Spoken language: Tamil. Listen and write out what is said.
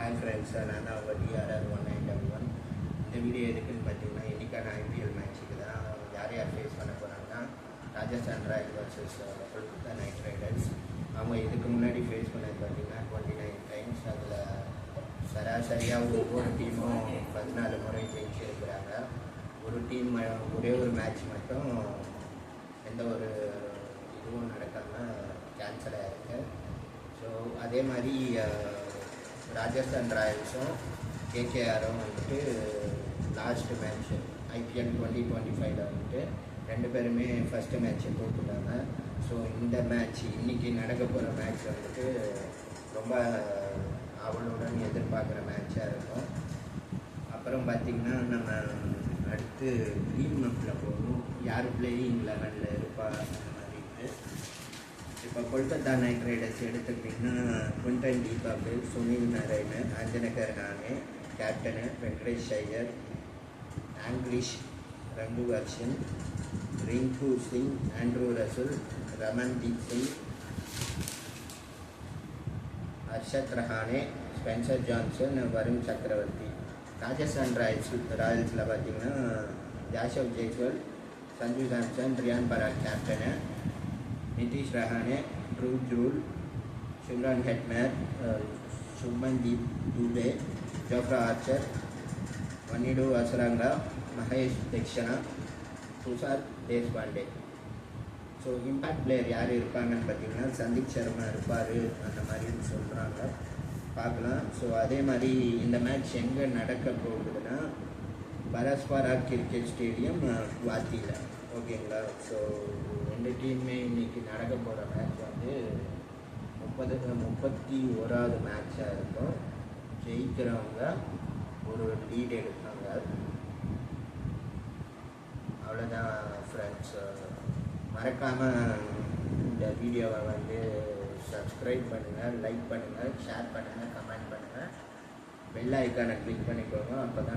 ஹாய் ஃப்ரெண்ட்ஸ், நான் தான் உங்கள் DRR1911. இந்த வீடியோ எதுக்குன்னு பார்த்தீங்கன்னா, இன்றைக்கான ஐபிஎல் மேட்ச்சுக்கு தான் யார் யார் ஃபேஸ் பண்ண போகிறாங்கன்னா, Rajasthan Royal versus Kolkata Knight Riders. அவங்க இதுக்கு முன்னாடி ஃபேஸ் பண்ணது பார்த்தீங்கன்னா 29 டைம்ஸ். அதில் சராசரியாக ஒவ்வொரு டீமும் 14 முறை ஜெயிச்சிருக்கிறாங்க. ஒரு டீம் ஒரே ஒரு மேட்ச் மட்டும் எந்த ஒரு இதுவும் நடக்காமல் கேன்சல் ஆகிருக்கு. ஸோ அதே மாதிரி ராஜஸ்தான் ராயல்ஸும் கேகேஆரும் வந்துட்டு லாஸ்ட் மேட்ச் ஐபிஎல் 2025 வந்துட்டு ரெண்டு பேருமே ஃபஸ்ட்டு மேட்ச்சை தோற்றுட்டாங்க. ஸோ இந்த மேட்ச் இன்றைக்கி நடக்க போகிற மேட்ச் வந்துட்டு ரொம்ப அவளுடன் எதிர்பார்க்குற மேட்சாக இருக்கும். அப்புறம் பார்த்திங்கன்னா நம்ம அடுத்து ட்ரீம் மேப்பில் போகணும், யார் பிளேயிங் 11ல் இருப்பா அந்த மாதிரிட்டு. இப்போ கொல்கத்தா நைட் ரைடர்ஸ் எடுத்துக்கிட்டிங்கன்னா Quinton de Kock, Sunil Narine, அஞ்சனகர் Rahane, captain Venkatesh Iyer, Angkrish, Raghuvanshi, Rinku Singh, Andre Russell, Ramandeep Singh, Harshad Rahane, Spencer Johnson, Varun Chakravarthy. Rajasthan ராயல்ஸில் பார்த்திங்கன்னா Yashasvi Jaiswal, Sanju Samson, Riyan Parag captain, Nitish Rahane, Dhruv Jurel, Shimron Hetmyer, சுப்மன்தீப் Dubey, Jofra Archer, Wanindu Hasaranga, Maheesh Theekshana, Tushar Deshpande. So impact player யார் இருப்பாங்கன்னு பார்த்தீங்கன்னா சந்தீப் சர்மா இருப்பார் அந்த மாதிரின்னு சொல்கிறாங்க, பார்க்கலாம். ஸோ அதே மாதிரி இந்த மேட்ச் எங்கே நடக்க போகுதுன்னா பரஸ்பரா கிரிக்கெட் ஸ்டேடியம் குவாத்தியில், ஓகேங்களா. ஸோ ரெண்டு டீமுமே இன்றைக்கி நடக்க போகிற மேட்ச் வந்து 31வது மேட்சாக இருக்கும். ஜெயிக்கிறவங்க ஒரு லீட் எடுப்பாங்க. அவ்வளோதான் ஃப்ரெண்ட்ஸ். மறக்காமல் இந்த வீடியோவை வந்து சப்ஸ்கிரைப் பண்ணுங்கள், லைக் பண்ணுங்கள், ஷேர் பண்ணுங்கள், கமெண்ட் பண்ணுங்கள், பெல் ஐக்கானை கிளிக் பண்ணிக்கோங்க. அப்போ தான்